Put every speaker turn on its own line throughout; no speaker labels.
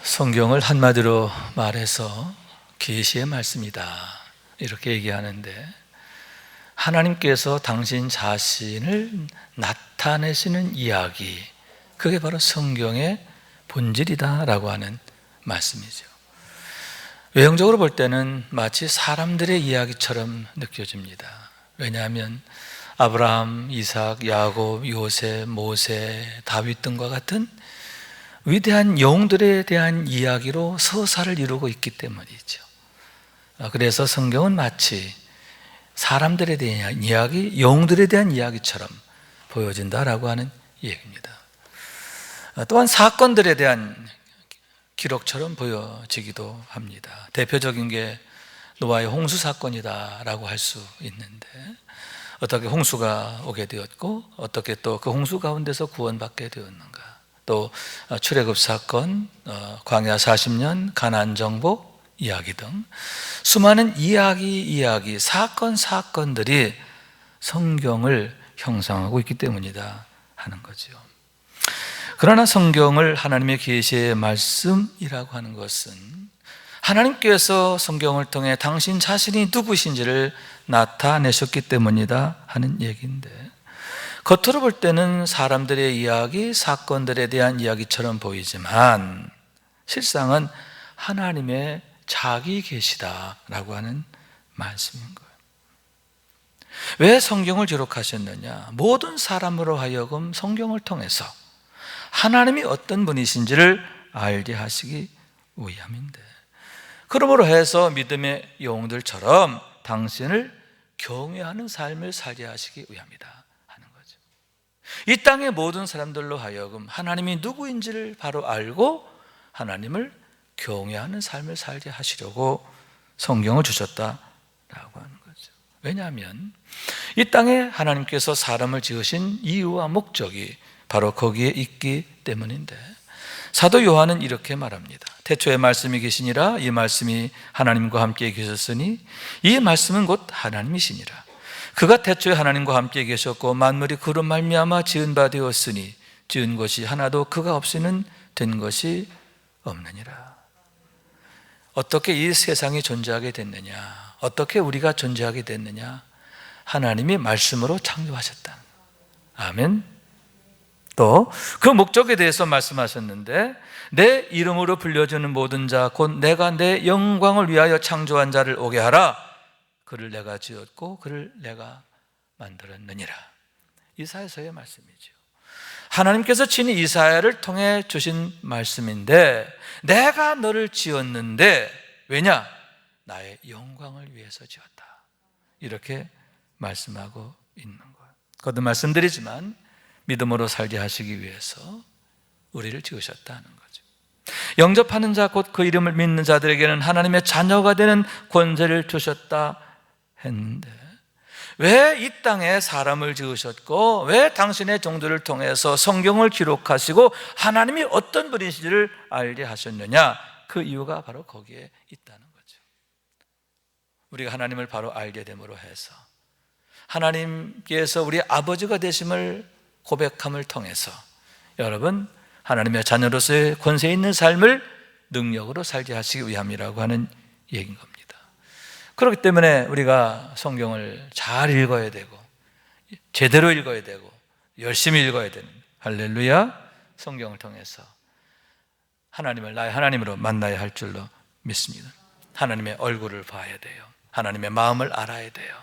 성경을 한마디로 말해서 계시의 말씀이다 이렇게 얘기하는데, 하나님께서 당신 자신을 나타내시는 이야기, 그게 바로 성경의 본질이다 라고 하는 말씀이죠. 외형적으로 볼 때는 마치 사람들의 이야기처럼 느껴집니다. 왜냐하면 아브라함, 이삭, 야곱, 요셉, 모세, 다윗 등과 같은 위대한 영웅들에 대한 이야기로 서사를 이루고 있기 때문이죠. 그래서 성경은 마치 사람들에 대한 이야기, 영웅들에 대한 이야기처럼 보여진다라고 하는 얘기입니다. 또한 사건들에 대한 기록처럼 보여지기도 합니다. 대표적인 게 노아의 홍수 사건이다라고 할 수 있는데, 어떻게 홍수가 오게 되었고 어떻게 또 그 홍수 가운데서 구원받게 되었는가, 또 출애굽 사건, 광야 40년, 가나안 정복 이야기 등 수많은 이야기, 사건들이 성경을 형성하고 있기 때문이다 하는 거죠. 그러나 성경을 하나님의 계시의 말씀이라고 하는 것은 하나님께서 성경을 통해 당신 자신이 누구신지를 나타내셨기 때문이다 하는 얘기인데, 겉으로 볼 때는 사람들의 이야기, 사건들에 대한 이야기처럼 보이지만 실상은 하나님의 자기 계시다라고 하는 말씀인 거예요. 왜 성경을 기록하셨느냐? 모든 사람으로 하여금 성경을 통해서 하나님이 어떤 분이신지를 알게 하시기 위함인데, 그러므로 해서 믿음의 영웅들처럼 당신을 경외하는 삶을 살게 하시기 위함이다 하는 거죠. 이 땅의 모든 사람들로 하여금 하나님이 누구인지를 바로 알고 하나님을 경외하는 삶을 살게 하시려고 성경을 주셨다라고 하는 거죠. 왜냐하면 이 땅에 하나님께서 사람을 지으신 이유와 목적이 바로 거기에 있기 때문인데, 사도 요한은 이렇게 말합니다. 태초에 말씀이 계시니라, 이 말씀이 하나님과 함께 계셨으니 이 말씀은 곧 하나님이시니라. 그가 태초에 하나님과 함께 계셨고 만물이 그로 말미암아 지은 바 되었으니 지은 것이 하나도 그가 없이는 된 것이 없느니라. 어떻게 이 세상이 존재하게 됐느냐, 어떻게 우리가 존재하게 됐느냐? 하나님이 말씀으로 창조하셨다. 아멘. 또 그 목적에 대해서 말씀하셨는데, 내 이름으로 불려주는 모든 자 곧 내가 내 영광을 위하여 창조한 자를 오게 하라. 그를 내가 지었고 그를 내가 만들었느니라. 이사야서의 말씀이죠. 하나님께서 친히 이사야를 통해 주신 말씀인데, 내가 너를 지었는데 왜냐? 나의 영광을 위해서 지었다, 이렇게 말씀하고 있는 거예요. 거듭 말씀드리지만 믿음으로 살게 하시기 위해서 우리를 지으셨다는 거죠. 영접하는 자 곧 그 이름을 믿는 자들에게는 하나님의 자녀가 되는 권세를 주셨다 했는데, 왜 이 땅에 사람을 지으셨고 왜 당신의 종들을 통해서 성경을 기록하시고 하나님이 어떤 분이신지를 알게 하셨느냐? 그 이유가 바로 거기에 있다는 거죠. 우리가 하나님을 바로 알게 됨으로 해서 하나님께서 우리 아버지가 되심을 고백함을 통해서 여러분, 하나님의 자녀로서의 권세 있는 삶을 능력으로 살게 하시기 위함이라고 하는 얘기인 겁니다. 그렇기 때문에 우리가 성경을 잘 읽어야 되고 제대로 읽어야 되고 열심히 읽어야 되는, 할렐루야, 성경을 통해서 하나님을 나의 하나님으로 만나야 할 줄로 믿습니다. 하나님의 얼굴을 봐야 돼요. 하나님의 마음을 알아야 돼요.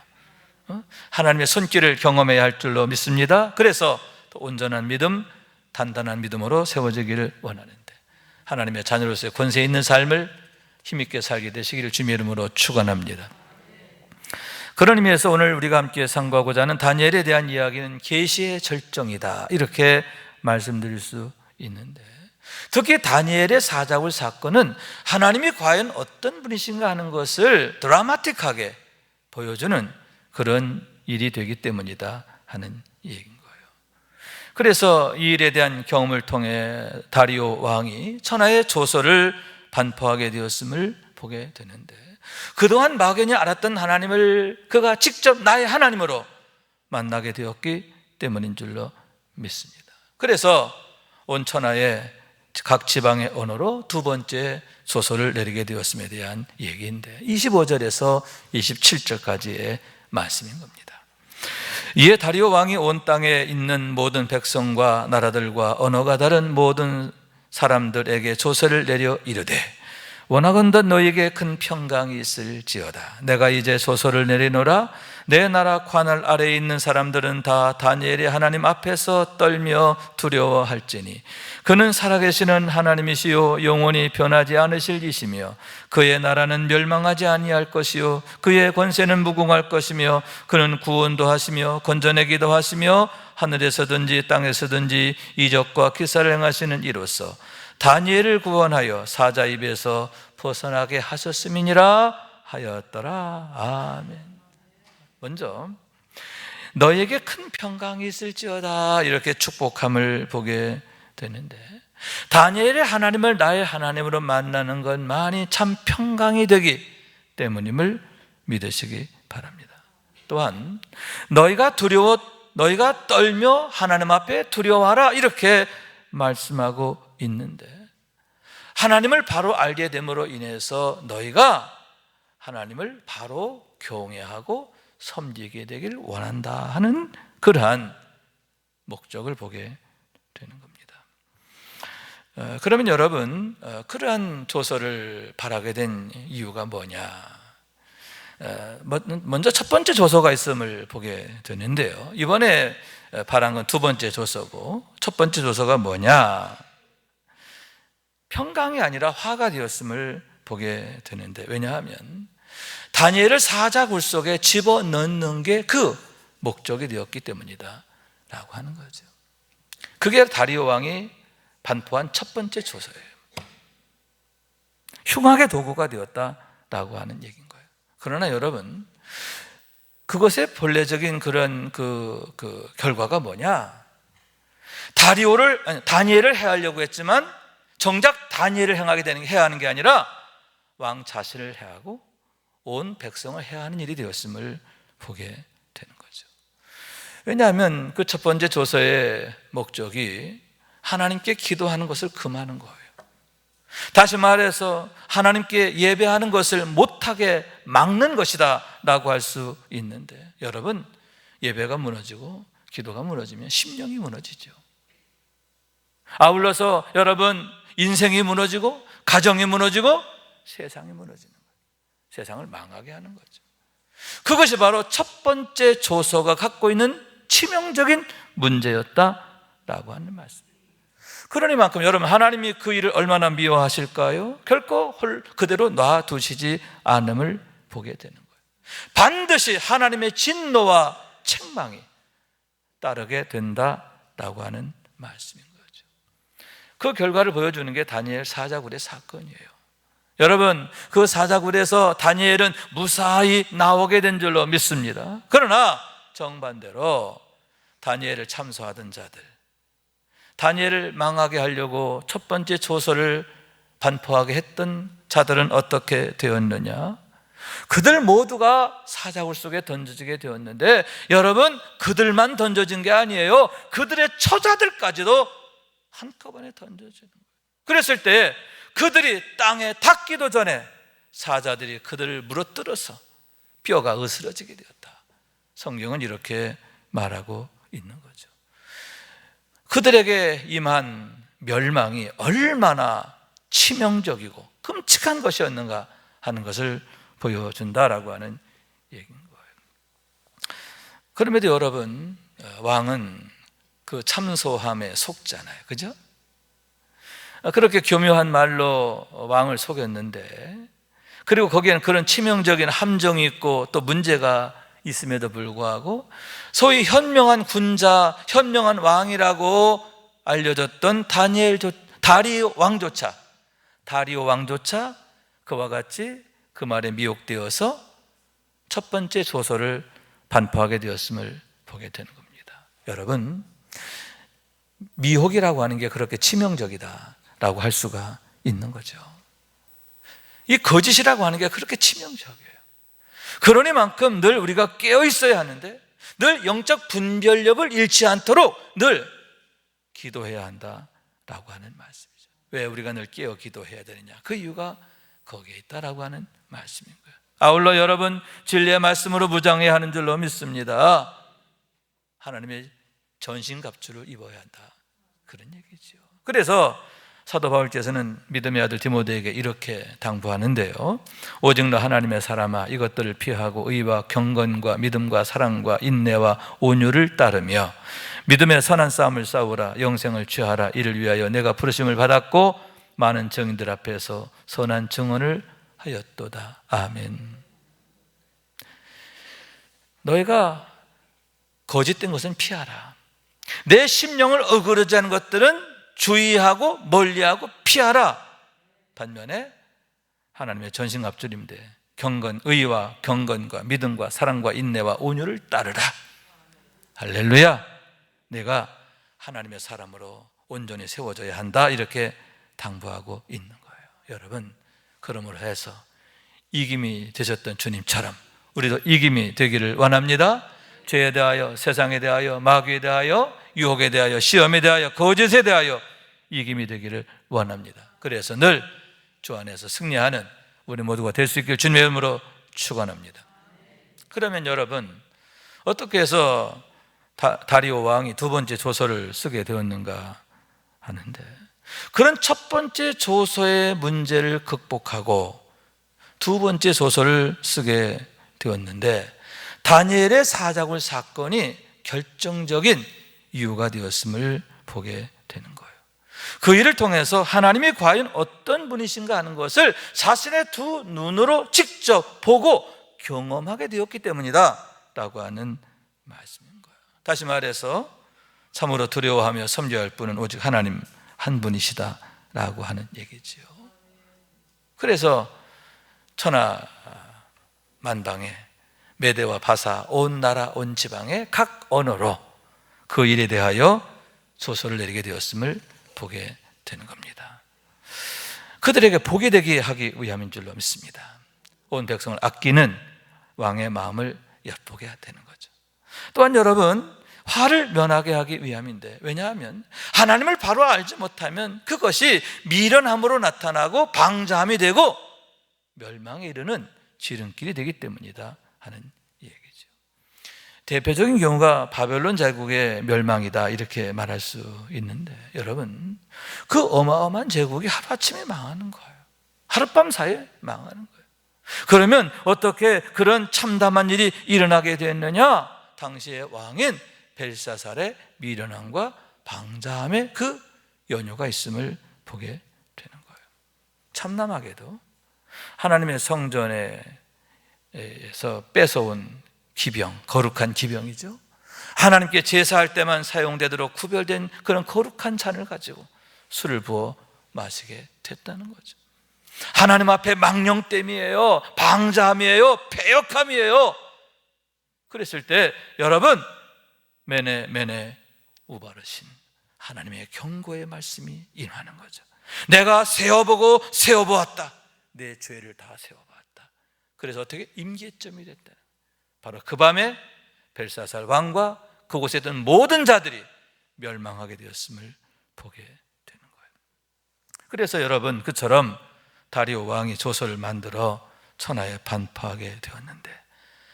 하나님의 손길을 경험해야 할 줄로 믿습니다. 그래서 또 온전한 믿음, 단단한 믿음으로 세워지기를 원하는데, 하나님의 자녀로서의 권세 있는 삶을 힘있게 살게 되시기를 주님의 이름으로 축원합니다. 그런 의미에서 오늘 우리가 함께 상고하고자 하는 다니엘에 대한 이야기는 계시의 절정이다, 이렇게 말씀드릴 수 있는데, 특히 다니엘의 사자굴 사건은 하나님이 과연 어떤 분이신가 하는 것을 드라마틱하게 보여주는 그런 일이 되기 때문이다 하는 얘기인 거예요. 그래서 이 일에 대한 경험을 통해 다리오 왕이 천하의 조서를 반포하게 되었음을 보게 되는데, 그동안 막연히 알았던 하나님을 그가 직접 나의 하나님으로 만나게 되었기 때문인 줄로 믿습니다. 그래서 온 천하에 각 지방의 언어로 두 번째 조서를 내리게 되었음에 대한 얘기인데 25절에서 27절까지의 말씀인 겁니다. 이에 다리오 왕이 온 땅에 있는 모든 백성과 나라들과 언어가 다른 모든 사람들에게 조서를 내려 이르되 원하건대 너희에게 큰 평강이 있을지어다. 내가 이제 조서를 내리노라. 내 나라 관할 아래에 있는 사람들은 다 다니엘의 하나님 앞에서 떨며 두려워할지니 그는 살아계시는 하나님이시요 영원히 변하지 않으실 이시며 그의 나라는 멸망하지 아니할 것이요 그의 권세는 무궁할 것이며 그는 구원도 하시며 건져내기도 하시며 하늘에서든지 땅에서든지 이적과 기사를 행하시는 이로써 다니엘을 구원하여 사자 입에서 벗어나게 하셨음이니라 하였더라. 아멘. 먼저 너에게 큰 평강이 있을지어다 이렇게 축복함을 보게 되는데 다니엘의 하나님을 나의 하나님으로 만나는 것만이 참 평강이 되기 때문임을 믿으시기 바랍니다. 또한 너희가 떨며 하나님 앞에 두려워하라 이렇게 말씀하고 있는데 하나님을 바로 알게 됨으로 인해서 너희가 하나님을 바로 경외하고 섬기게 되길 원한다 하는 그러한 목적을 보게 되는 겁니다. 그러면 여러분 그러한 조서를 바라게 된 이유가 뭐냐? 먼저 첫 번째 조서가 있음을 보게 되는데요. 이번에 바란 건 두 번째 조서고 첫 번째 조서가 뭐냐? 평강이 아니라 화가 되었음을 보게 되는데 왜냐하면 다니엘을 사자굴 속에 집어넣는 게 그 목적이 되었기 때문이다 라고 하는 거죠. 그게 다리오 왕이 반포한 첫 번째 조서예요. 흉악의 도구가 되었다라고 하는 얘기인 거예요. 그러나 여러분 그것의 본래적인 그런 그 결과가 뭐냐? 다니엘을 해하려고 했지만 정작 다니엘을 해야 하는 게 아니라 왕 자신을 해하고 온 백성을 해하는 일이 되었음을 보게 되는 거죠. 왜냐하면 그 첫 번째 조서의 목적이 하나님께 기도하는 것을 금하는 거예요. 다시 말해서 하나님께 예배하는 것을 못하게 막는 것이다 라고 할 수 있는데 여러분 예배가 무너지고 기도가 무너지면 심령이 무너지죠. 아울러서 여러분 인생이 무너지고 가정이 무너지고 세상이 무너지는 거예요. 세상을 망하게 하는 거죠. 그것이 바로 첫 번째 조서가 갖고 있는 치명적인 문제였다라고 하는 말씀입니다. 그러니만큼 여러분 하나님이 그 일을 얼마나 미워하실까요? 결코 그대로 놔두시지 않음을 보게 되는 거예요. 반드시 하나님의 진노와 책망이 따르게 된다라고 하는 말씀인 거죠. 그 결과를 보여주는 게 다니엘 사자굴의 사건이에요. 여러분 그 사자굴에서 다니엘은 무사히 나오게 된 줄로 믿습니다. 그러나 정반대로 다니엘을 참소하던 자들, 다니엘을 망하게 하려고 첫 번째 조서를 반포하게 했던 자들은 어떻게 되었느냐? 그들 모두가 사자굴 속에 던져지게 되었는데 여러분 그들만 던져진 게 아니에요. 그들의 처자들까지도 한꺼번에 던져지는 거예요. 그랬을 때 그들이 땅에 닿기도 전에 사자들이 그들을 물어뜯어서 뼈가 으스러지게 되었다. 성경은 이렇게 말하고 있는 거죠. 그들에게 임한 멸망이 얼마나 치명적이고 끔찍한 것이었는가 하는 것을 보여준다라고 하는 얘기인 거예요. 그럼에도 여러분 왕은 그 참소함에 속잖아요. 그죠? 그렇게 교묘한 말로 왕을 속였는데 그리고 거기에는 그런 치명적인 함정이 있고 또 문제가 있음에도 불구하고 소위 현명한 군자, 현명한 왕이라고 알려졌던 다리오 왕조차 그와 같이 그 말에 미혹되어서 첫 번째 조서를 반포하게 되었음을 보게 되는 겁니다. 여러분 미혹이라고 하는 게 그렇게 치명적이다라고 할 수가 있는 거죠. 이 거짓이라고 하는 게 그렇게 치명적이에요. 그러니만큼 늘 우리가 깨어 있어야 하는데 늘 영적 분별력을 잃지 않도록 늘 기도해야 한다라고 하는 말씀이죠. 왜 우리가 늘 깨어 기도해야 되느냐? 그 이유가 거기에 있다라고 하는 말씀인 거예요. 아울러 여러분, 진리의 말씀으로 무장해야 하는 줄로 믿습니다. 하나님의 전신갑주를 입어야 한다, 그런 얘기죠. 그래서 사도 바울께서는 믿음의 아들 디모데에게 이렇게 당부하는데요. 오직 너 하나님의 사람아, 이것들을 피하고 의와 경건과 믿음과 사랑과 인내와 온유를 따르며 믿음의 선한 싸움을 싸우라. 영생을 취하라. 이를 위하여 내가 부르심을 받았고 많은 증인들 앞에서 선한 증언을 하였도다. 아멘. 너희가 거짓된 것은 피하라. 내 심령을 어그러지 하는 것들은 주의하고 멀리하고 피하라. 반면에 하나님의 전신갑주림대 의와 경건과 믿음과 사랑과 인내와 온유를 따르라. 할렐루야. 내가 하나님의 사람으로 온전히 세워져야 한다, 이렇게 당부하고 있는 거예요. 여러분, 그러므로 해서 이김이 되셨던 주님처럼 우리도 이김이 되기를 원합니다. 죄에 대하여, 세상에 대하여, 마귀에 대하여, 유혹에 대하여, 시험에 대하여, 거짓에 대하여 이김이 되기를 원합니다. 그래서 늘 주 안에서 승리하는 우리 모두가 될 수 있길 주님의 이름으로 축원합니다. 그러면 여러분, 어떻게 해서 다리오 왕이 두 번째 조서를 쓰게 되었는가 하는데, 그런 첫 번째 조서의 문제를 극복하고 두 번째 조서를 쓰게 되었는데, 다니엘의 사자굴 사건이 결정적인 이유가 되었음을 보게 되는 거예요. 그 일을 통해서 하나님이 과연 어떤 분이신가 하는 것을 자신의 두 눈으로 직접 보고 경험하게 되었기 때문이다 라고 하는 말씀인 거예요. 다시 말해서 참으로 두려워하며 섬겨야 할 분은 오직 하나님 한 분이시다 라고 하는 얘기지요. 그래서 천하 만방에 메대와 바사 온 나라 온 지방의 각 언어로 그 일에 대하여 소설을 내리게 되었음을 보게 되는 겁니다. 그들에게 복이 되게 하기 위함인 줄로 믿습니다. 온 백성을 아끼는 왕의 마음을 엿보게 되는 거죠. 또한 여러분, 화를 면하게 하기 위함인데, 왜냐하면 하나님을 바로 알지 못하면 그것이 미련함으로 나타나고 방자함이 되고 멸망에 이르는 지름길이 되기 때문이다 하는 얘기죠. 대표적인 경우가 바벨론 제국의 멸망이다, 이렇게 말할 수 있는데, 여러분, 그 어마어마한 제국이 하루아침에 망하는 거예요. 하룻밤 사이에 망하는 거예요. 그러면 어떻게 그런 참담한 일이 일어나게 됐느냐? 당시의 왕인 벨사살의 미련함과 방자함의 그 연유가 있음을 보게 되는 거예요. 참담하게도 하나님의 성전에서 뺏어온 기병, 거룩한 기병이죠. 하나님께 제사할 때만 사용되도록 구별된 그런 거룩한 잔을 가지고 술을 부어 마시게 됐다는 거죠. 하나님 앞에 망령됨이에요, 방자함이에요, 패역함이에요. 그랬을 때 여러분, 메네 우바르신 하나님의 경고의 말씀이 임하는 거죠. 내가 세어보고 세어보았다. 내 죄를 다 세어보았다. 그래서 어떻게 임계점이 됐다. 바로 그 밤에 벨사살 왕과 그곳에 있던 모든 자들이 멸망하게 되었음을 보게 되는 거예요. 그래서 여러분, 그처럼 다리오 왕이 조서를 만들어 천하에 반포하게 되었는데,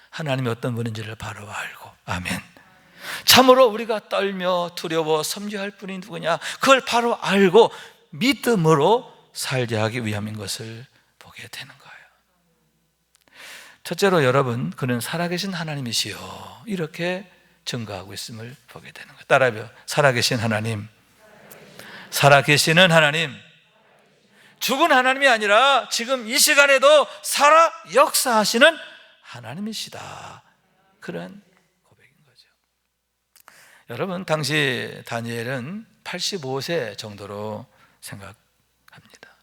하나님이 어떤 분인지를 바로 알고, 아멘, 참으로 우리가 떨며 두려워 섬겨야 할 분이 누구냐, 그걸 바로 알고 믿음으로 살게 하기 위함인 것을 보게 되는 거예요. 첫째로 여러분, 그는 살아계신 하나님이시여, 이렇게 증거하고 있음을 보게 되는 거예요. 따라해요. 살아계신 하나님, 살아계시는 하나님, 죽은 하나님이 아니라 지금 이 시간에도 살아 역사하시는 하나님이시다, 그런 고백인 거죠. 여러분, 당시 다니엘은 85세 정도로 생각합니다.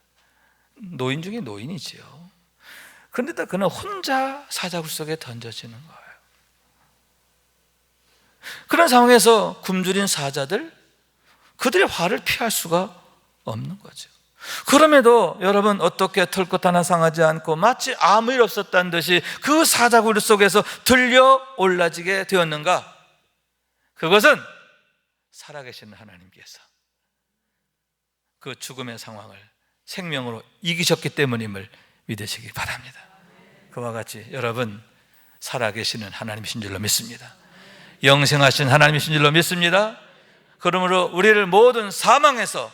노인 중에 노인이지요. 그런데 그는 혼자 사자굴 속에 던져지는 거예요. 그런 상황에서 굶주린 사자들, 그들의 화를 피할 수가 없는 거죠. 그럼에도 여러분, 어떻게 털끝 하나 상하지 않고 마치 아무 일 없었다는 듯이 그 사자굴 속에서 들려 올라지게 되었는가? 그것은 살아계신 하나님께서 그 죽음의 상황을 생명으로 이기셨기 때문임을 믿으시기 바랍니다. 그와 같이 여러분 살아계시는 하나님이신 줄로 믿습니다. 영생하신 하나님이신 줄로 믿습니다. 그러므로 우리를 모든 사망에서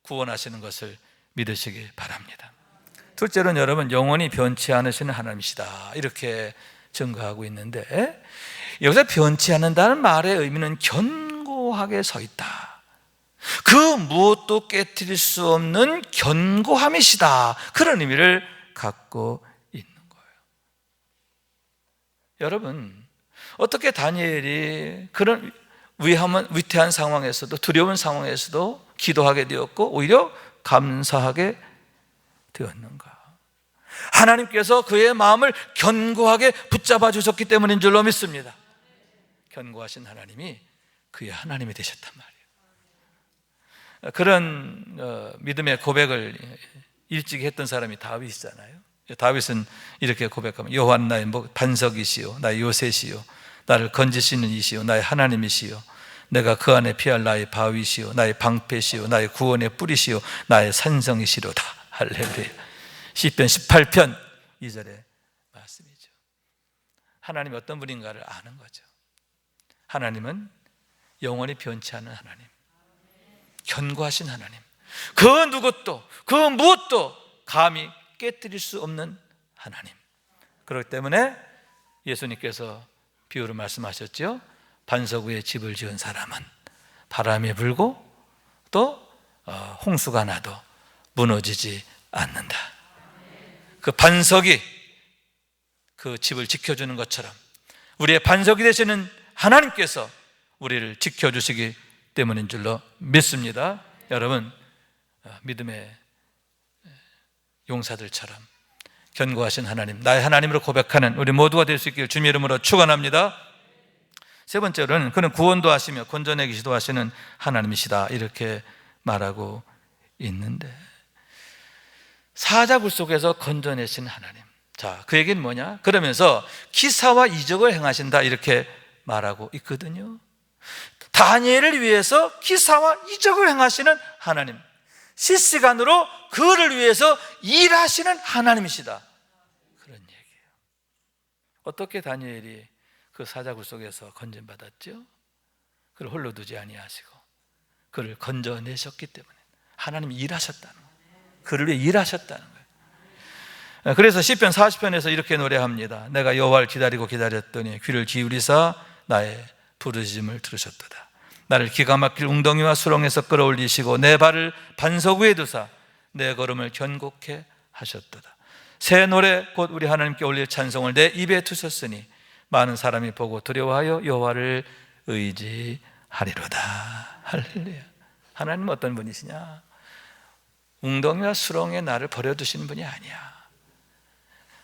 구원하시는 것을 믿으시기 바랍니다. 둘째로는 여러분 영원히 변치 않으시는 하나님이시다 이렇게 증거하고 있는데, 여기서 변치 않는다는 말의 의미는 견고하게 서 있다, 그 무엇도 깨트릴 수 없는 견고함이시다, 그런 의미를 갖고 있는 거예요. 여러분 어떻게 다니엘이 그런 위태한 상황에서도 두려운 상황에서도 기도하게 되었고 오히려 감사하게 되었는가? 하나님께서 그의 마음을 견고하게 붙잡아 주셨기 때문인 줄로 믿습니다. 견고하신 하나님이 그의 하나님이 되셨단 말이에요. 그런 믿음의 고백을 일찍이 했던 사람이 다윗이잖아요. 다윗은 이렇게 고백하면 여호와 나의 반석이시요 나의 요새시요 나를 건지시는 이시요 나의 하나님이시요 내가 그 안에 피할 나의 바위시요 나의 방패시요 나의 구원의 뿌리시요 나의 산성이시로다. 할렐루야. 시편 18편 2절의 말씀이죠. 하나님이 어떤 분인가를 아는 거죠. 하나님은 영원히 변치 않는 하나님, 견고하신 하나님, 그 누구도 그 무엇도 감히 깨뜨릴 수 없는 하나님. 그렇기 때문에 예수님께서 비유로 말씀하셨죠. 반석 위에 집을 지은 사람은 바람이 불고 또 홍수가 나도 무너지지 않는다. 그 반석이 그 집을 지켜주는 것처럼 우리의 반석이 되시는 하나님께서 우리를 지켜주시기 때문인 줄로 믿습니다. 여러분 믿음의 용사들처럼 견고하신 하나님, 나의 하나님으로 고백하는 우리 모두가 될 수 있기를 주님의 이름으로 축원합니다. 세 번째로는 그는 구원도 하시며 건져내기도 하시는 하나님이시다 이렇게 말하고 있는데, 사자굴 속에서 건져내신 하나님. 자, 그 얘기는 뭐냐? 그러면서 기사와 이적을 행하신다 이렇게 말하고 있거든요. 다니엘을 위해서 기사와 이적을 행하시는 하나님, 실시간으로 그를 위해서 일하시는 하나님이시다 그런 얘기예요. 어떻게 다니엘이 그 사자굴 속에서 건진받았죠? 그를 홀로 두지 아니하시고 그를 건져내셨기 때문에 하나님이 일하셨다는 거예요. 그를 위해 일하셨다는 거예요. 그래서 시편 40편에서 이렇게 노래합니다. 내가 여호와를 기다리고 기다렸더니 귀를 기울이사 나의 부르짖음을 들으셨도다. 나를 기가 막힐 웅덩이와 수렁에서 끌어올리시고 내 발을 반석 위에 두사 내 걸음을 견고케 하셨도다. 새 노래 곧 우리 하나님께 올릴 찬송을 내 입에 두셨으니 많은 사람이 보고 두려워하여 여호와를 의지하리로다. 할렐루야. 하나님은 어떤 분이시냐? 웅덩이와 수렁에 나를 버려두시는 분이 아니야.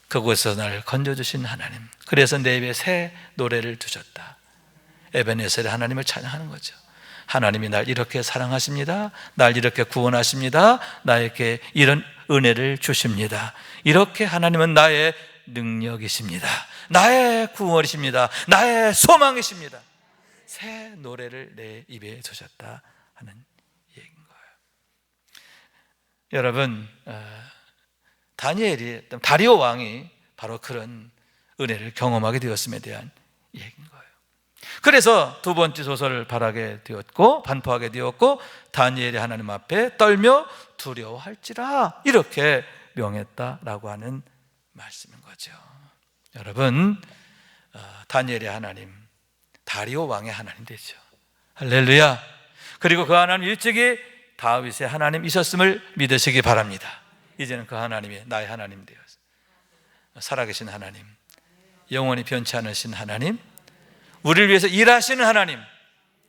그곳에서 나를 건져주신 하나님. 그래서 내 입에 새 노래를 두셨다. 에베네셀의 하나님을 찬양하는 거죠. 하나님이 날 이렇게 사랑하십니다. 날 이렇게 구원하십니다. 나에게 이런 은혜를 주십니다. 이렇게 하나님은 나의 능력이십니다. 나의 구원이십니다. 나의 소망이십니다. 새 노래를 내 입에 두셨다 하는 얘기인 거예요. 여러분, 다리오 왕이 바로 그런 은혜를 경험하게 되었음에 대한 얘기인 거예요. 그래서 두 번째 소설을 발하게 되었고 반포하게 되었고 다니엘이 하나님 앞에 떨며 두려워할지라 이렇게 명했다라고 하는 말씀인 거죠. 여러분, 다니엘의 하나님, 다리오 왕의 하나님 되죠. 할렐루야. 그리고 그 하나님 일찍이 다윗의 하나님이셨음을 믿으시기 바랍니다. 이제는 그 하나님이 나의 하나님 되어서 살아계신 하나님, 영원히 변치 않으신 하나님, 우리를 위해서 일하시는 하나님,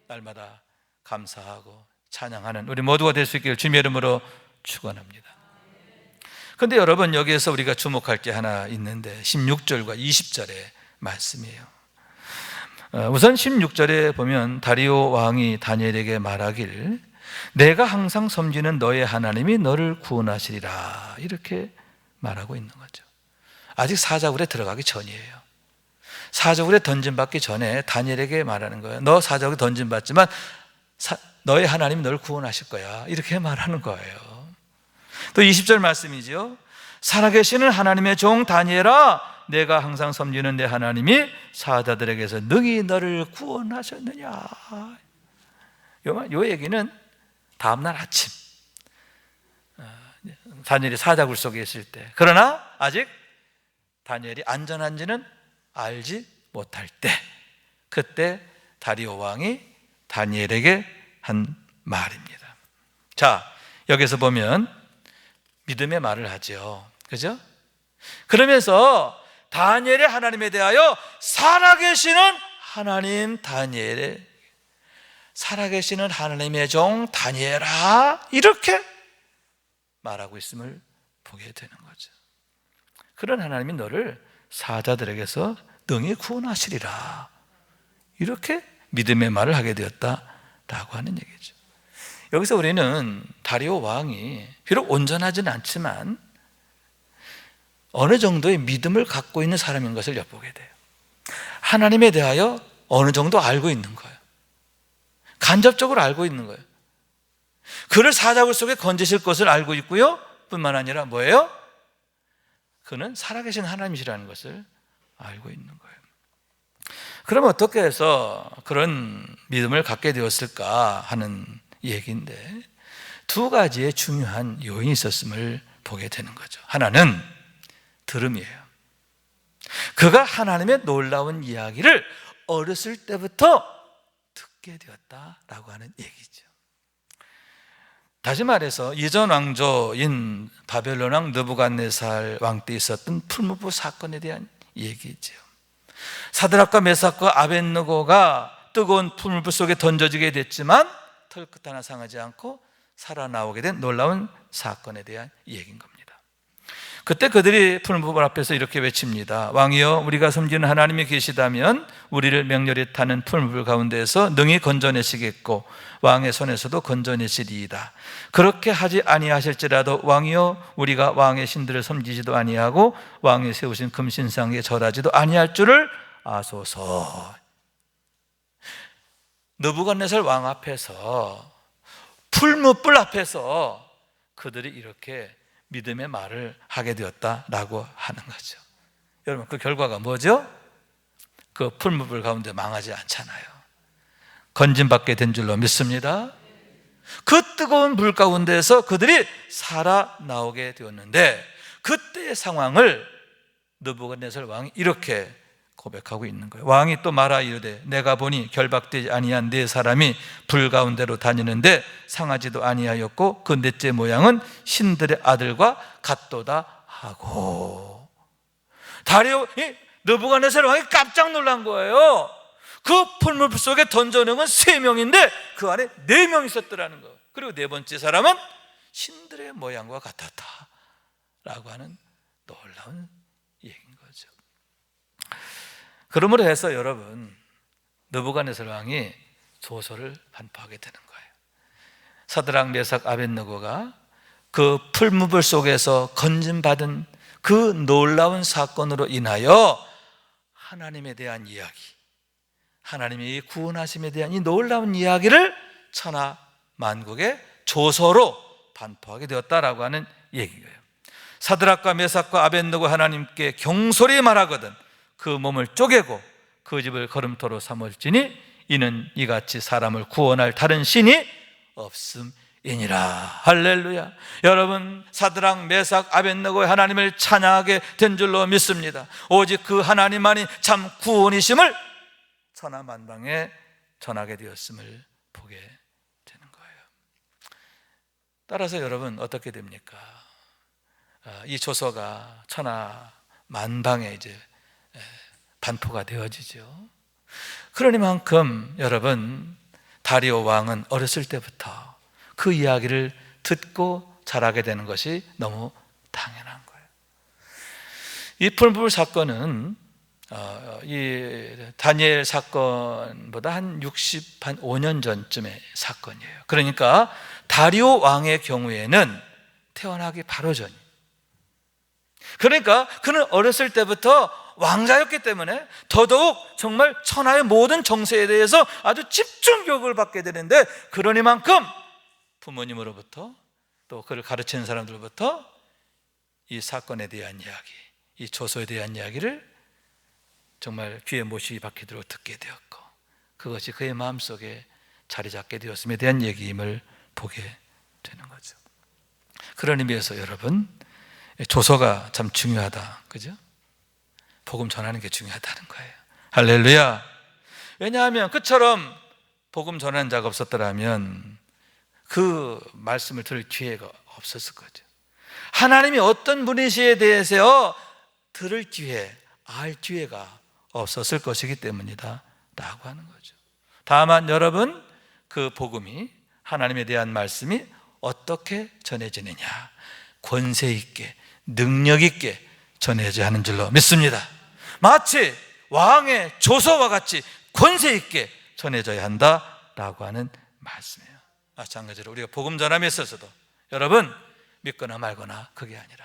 날마다 감사하고 찬양하는 우리 모두가 될 수 있기를 주님의 이름으로 축원합니다. 그런데 여러분, 여기에서 우리가 주목할 게 하나 있는데 16절과 20절의 말씀이에요. 우선 16절에 보면 다리오 왕이 다니엘에게 말하길 내가 항상 섬기는 너의 하나님이 너를 구원하시리라 이렇게 말하고 있는 거죠. 아직 사자굴에 들어가기 전이에요. 사자굴에 던짐받기 전에 다니엘에게 말하는 거예요. 너 사자굴에 던짐받지만 너의 하나님이 너를 구원하실 거야, 이렇게 말하는 거예요. 또 20절 말씀이죠. 살아계시는 하나님의 종 다니엘아, 내가 항상 섬기는 내 하나님이 사자들에게서 능히 너를 구원하셨느냐. 요 얘기는 다음날 아침 다니엘이 사자굴 속에 있을 때, 그러나 아직 다니엘이 안전한지는 알지 못할 때, 그때 다리오 왕이 다니엘에게 한 말입니다. 자, 여기서 보면 믿음의 말을 하죠, 그죠? 그러면서 다니엘의 하나님에 대하여 살아계시는 하나님 다니엘의, 살아계시는 하나님의 종 다니엘아, 이렇게 말하고 있음을 보게 되는 거죠. 그런 하나님이 너를 사자들에게서 능히 구원하시리라, 이렇게 믿음의 말을 하게 되었다라고 하는 얘기죠. 여기서 우리는 다리오 왕이 비록 온전하지는 않지만 어느 정도의 믿음을 갖고 있는 사람인 것을 엿보게 돼요. 하나님에 대하여 어느 정도 알고 있는 거예요. 간접적으로 알고 있는 거예요. 그를 사자굴 속에 건지실 것을 알고 있고요, 뿐만 아니라 뭐예요? 그는 살아계신 하나님이시라는 것을 알고 있는 거예요. 그러면 어떻게 해서 그런 믿음을 갖게 되었을까 하는 얘기인데, 두 가지의 중요한 요인이 있었음을 보게 되는 거죠. 하나는 들음이에요. 그가 하나님의 놀라운 이야기를 어렸을 때부터 듣게 되었다라고 하는 얘기죠. 다시 말해서 이전 왕조인 바벨론 왕 느부갓네살 왕 때 있었던 풀무불 사건에 대한 얘기죠. 사드락과 메삭과 아벳느고가 뜨거운 풀무불 속에 던져지게 됐지만 털끝 하나 상하지 않고 살아나오게 된 놀라운 사건에 대한 얘기인 겁니다. 그때 그들이 풀무불 앞에서 이렇게 외칩니다. 왕이여, 우리가 섬기는 하나님이 계시다면 우리를 맹렬히 타는 풀무불 가운데에서 능히 건져내시겠고 왕의 손에서도 건져내시리이다. 그렇게 하지 아니하실지라도 왕이여, 우리가 왕의 신들을 섬기지도 아니하고 왕이 세우신 금신상에 절하지도 아니할 줄을 아소서. 느부갓네살 왕 앞에서, 풀무불 앞에서 그들이 이렇게 믿음의 말을 하게 되었다라고 하는 거죠. 여러분, 그 결과가 뭐죠? 그 풀무불 가운데 망하지 않잖아요. 건진받게 된 줄로 믿습니다. 그 뜨거운 불 가운데에서 그들이 살아나오게 되었는데, 그때의 상황을 느부갓네살 왕이 이렇게 고백하고 있는 거예요. 왕이 또 말하 이르되, 내가 보니 결박되지 아니한 네 사람이 불 가운데로 다니는데 상하지도 아니하였고 그 넷째 모양은 신들의 아들과 같도다 하고. 느부갓네살 왕이 깜짝 놀란 거예요. 그 풀무불 속에 던져놓은 건 3명인데 그 안에 4명이 있었더라는 거예요. 그리고 네 번째 사람은 신들의 모양과 같았다라고 하는 놀라운 얘기인 거죠. 그러므로 해서 여러분, 느부갓네살 왕이 조서를 반포하게 되는 거예요. 사드락, 메삭, 아벳느고가 그 풀무불 속에서 건진받은 그 놀라운 사건으로 인하여 하나님에 대한 이야기, 하나님의 구원하심에 대한 이 놀라운 이야기를 천하 만국의 조서로 반포하게 되었다라고 하는 얘기예요. 사드락과 메삭과 아벳느고 하나님께 경솔히 말하거든 그 몸을 쪼개고 그 집을 걸음토로 삼을지니 이는 이같이 사람을 구원할 다른 신이 없음이니라. 할렐루야. 여러분, 사드락, 메삭, 아벳느고의 하나님을 찬양하게 된 줄로 믿습니다. 오직 그 하나님만이 참 구원이심을 천하만방에 전하게 되었음을 보게 되는 거예요. 따라서 여러분, 어떻게 됩니까? 이 조서가 천하만방에 이제 반포가 되어지죠. 그러니만큼 여러분, 다리오 왕은 어렸을 때부터 그 이야기를 듣고 자라게 되는 것이 너무 당연한 거예요. 이 풀무불 사건은 이 다니엘 사건보다 한 65년 전쯤의 사건이에요. 그러니까 다리오 왕의 경우에는 태어나기 바로 전. 그러니까 그는 어렸을 때부터 왕자였기 때문에 더더욱 정말 천하의 모든 정세에 대해서 아주 집중 교육을 받게 되는데, 그러니만큼 부모님으로부터 또 그를 가르치는 사람들로부터 이 사건에 대한 이야기, 이 조서에 대한 이야기를 정말 귀에 못이 박히도록 듣게 되었고, 그것이 그의 마음속에 자리 잡게 되었음에 대한 얘기임을 보게 되는 거죠. 그런 의미에서 여러분, 조서가 참 중요하다, 그죠? 복음 전하는 게 중요하다는 거예요. 할렐루야. 왜냐하면 그처럼 복음 전하는 자가 없었더라면 그 말씀을 들을 기회가 없었을 거죠. 하나님이 어떤 분이시에 대해서 들을 기회, 알 기회가 없었을 것이기 때문이다 라고 하는 거죠. 다만 여러분, 그 복음이, 하나님에 대한 말씀이 어떻게 전해지느냐, 권세 있게, 능력 있게 전해져야 하는 줄로 믿습니다. 마치 왕의 조서와 같이 권세 있게 전해져야 한다라고 하는 말씀이에요. 마찬가지로 우리가 복음 전함에 있어서도 여러분, 믿거나 말거나 그게 아니라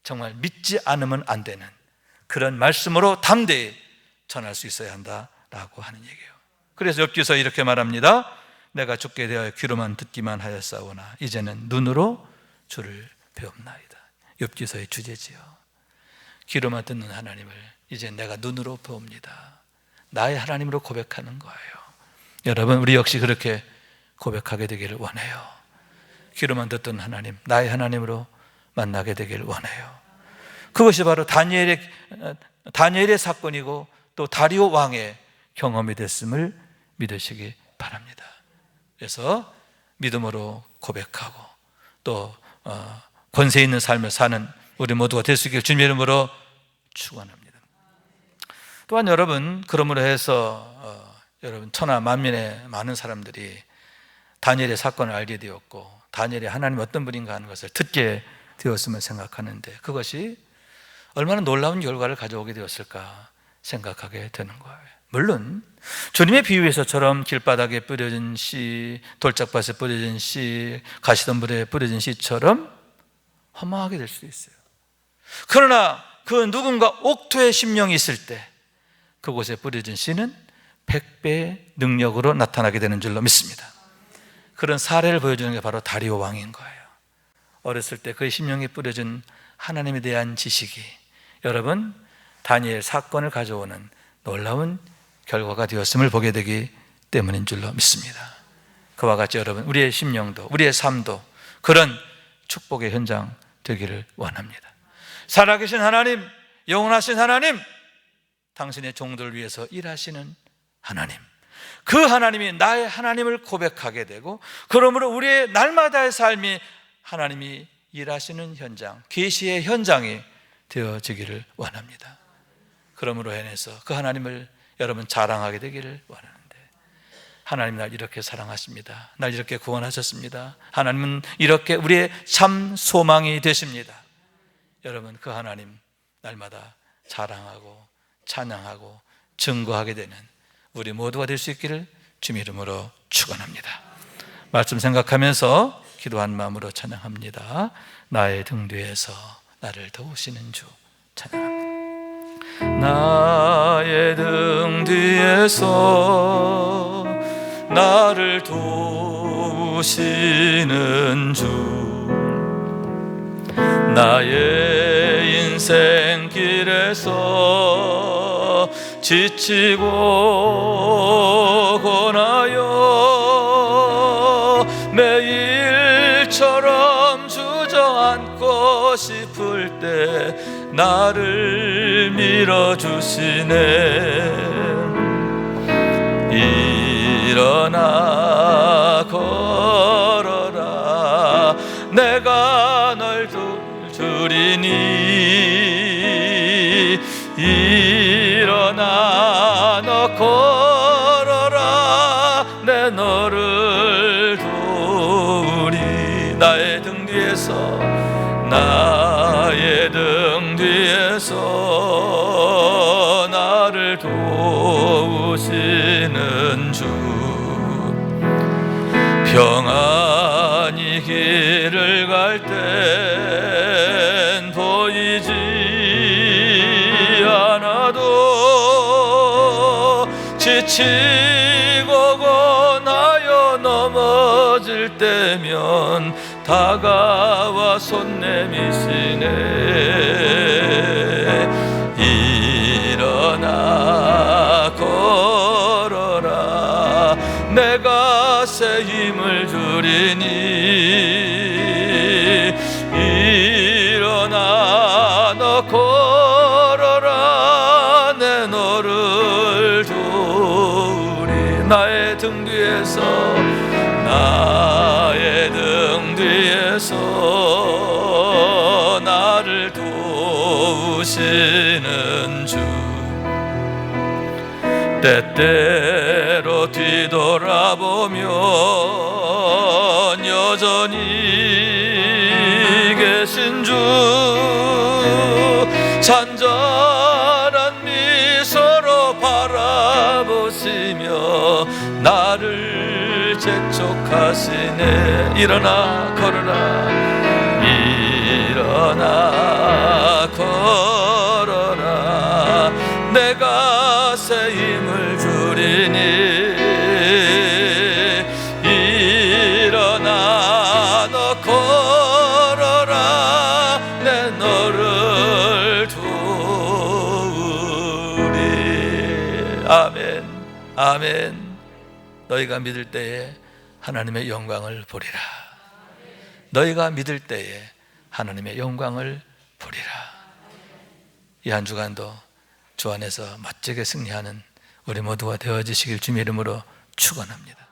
정말 믿지 않으면 안 되는 그런 말씀으로 담대히 전할 수 있어야 한다라고 하는 얘기예요. 그래서 욥기서 이렇게 말합니다. 내가 죽게 되어 귀로만 듣기만 하였사오나 이제는 눈으로 주를 배웁나이다. 욥기서의 주제지요. 귀로만 듣는 하나님을 이제 내가 눈으로 배웁니다. 나의 하나님으로 고백하는 거예요. 여러분, 우리 역시 그렇게 고백하게 되기를 원해요. 귀로만 듣던 하나님, 나의 하나님으로 만나게 되기를 원해요. 그것이 바로 다니엘의 사건이고 또 다리오 왕의 경험이 됐음을 믿으시기 바랍니다. 그래서 믿음으로 고백하고 또 권세 있는 삶을 사는 우리 모두가 될 수 있기를 주님의 이름으로 축원합니다. 또한 여러분, 그러므로 해서 여러분, 천하 만민의 많은 사람들이 다니엘의 사건을 알게 되었고 다니엘이 하나님 어떤 분인가 하는 것을 듣게 되었음을 생각하는데, 그것이 얼마나 놀라운 결과를 가져오게 되었을까 생각하게 되는 거예요. 물론 주님의 비유에서처럼 길바닥에 뿌려진 씨, 돌짝밭에 뿌려진 씨, 가시덤불에 뿌려진 씨처럼 허망하게 될 수 있어요. 그러나 그 누군가 옥토의 심령이 있을 때 그곳에 뿌려진 씨는 100배의 능력으로 나타나게 되는 줄로 믿습니다. 그런 사례를 보여주는 게 바로 다리오 왕인 거예요. 어렸을 때 그의 심령에 뿌려진 하나님에 대한 지식이 여러분, 다니엘 사건을 가져오는 놀라운 결과가 되었음을 보게 되기 때문인 줄로 믿습니다. 그와 같이 여러분, 우리의 심령도, 우리의 삶도 그런 축복의 현장 되기를 원합니다. 살아계신 하나님, 영원하신 하나님, 당신의 종들을 위해서 일하시는 하나님, 그 하나님이 나의 하나님을 고백하게 되고, 그러므로 우리의 날마다의 삶이 하나님이 일하시는 현장, 계시의 현장이 되어지기를 원합니다. 그러므로 인해서 그 하나님을 여러분 자랑하게 되기를 원하는데, 하나님 날 이렇게 사랑하십니다. 날 이렇게 구원하셨습니다. 하나님은 이렇게 우리의 참 소망이 되십니다. 여러분, 그 하나님 날마다 자랑하고 찬양하고 증거하게 되는 우리 모두가 될 수 있기를 주님의 이름으로 축원합니다. 말씀 생각하면서 기도한 마음으로 찬양합니다. 나의 등 뒤에서 나를 도우시는 주 찬양합니다. 나의 등 뒤에서 나를 도우시는 주, 나의 인생 길에서 지치고 고나여 매일처럼 주저앉고 싶을 때 나를 밀어주시네. 일어나 걸어라, 내가 널 주리니. 일어나 너 걸어라, 내 너를 도우리. 나의 등 뒤에서, 나의 등 뒤에서 나를 도우시는 주, 평안히 길을 갈 땐 보이지 않아 지치고 고나여 넘어질 때면 다가와 손 내미시네. 일어나 걸어라, 내가 새 힘을 주리니. 일어나 너 걸어라, 내 너를 도우리. 나의 등 뒤에서, 나의 등 뒤에서 나를 도우시는 주. 때때로 뒤돌아보면 여전히 계신 주. 잔잔한 미소로 바라보시며 나를 재촉하시네. 일어나 걸어라, 일어나 걸어라, 내가 새 힘을 주리니. 일어나 너 걸어라, 내 너를 도우리. 아멘, 아멘. 너희가 믿을 때에 하나님의 영광을 보리라. 너희가 믿을 때에 하나님의 영광을 보리라. 이 한 주간도 주 안에서 멋지게 승리하는 우리 모두가 되어지시길 주님의 이름으로 축원합니다.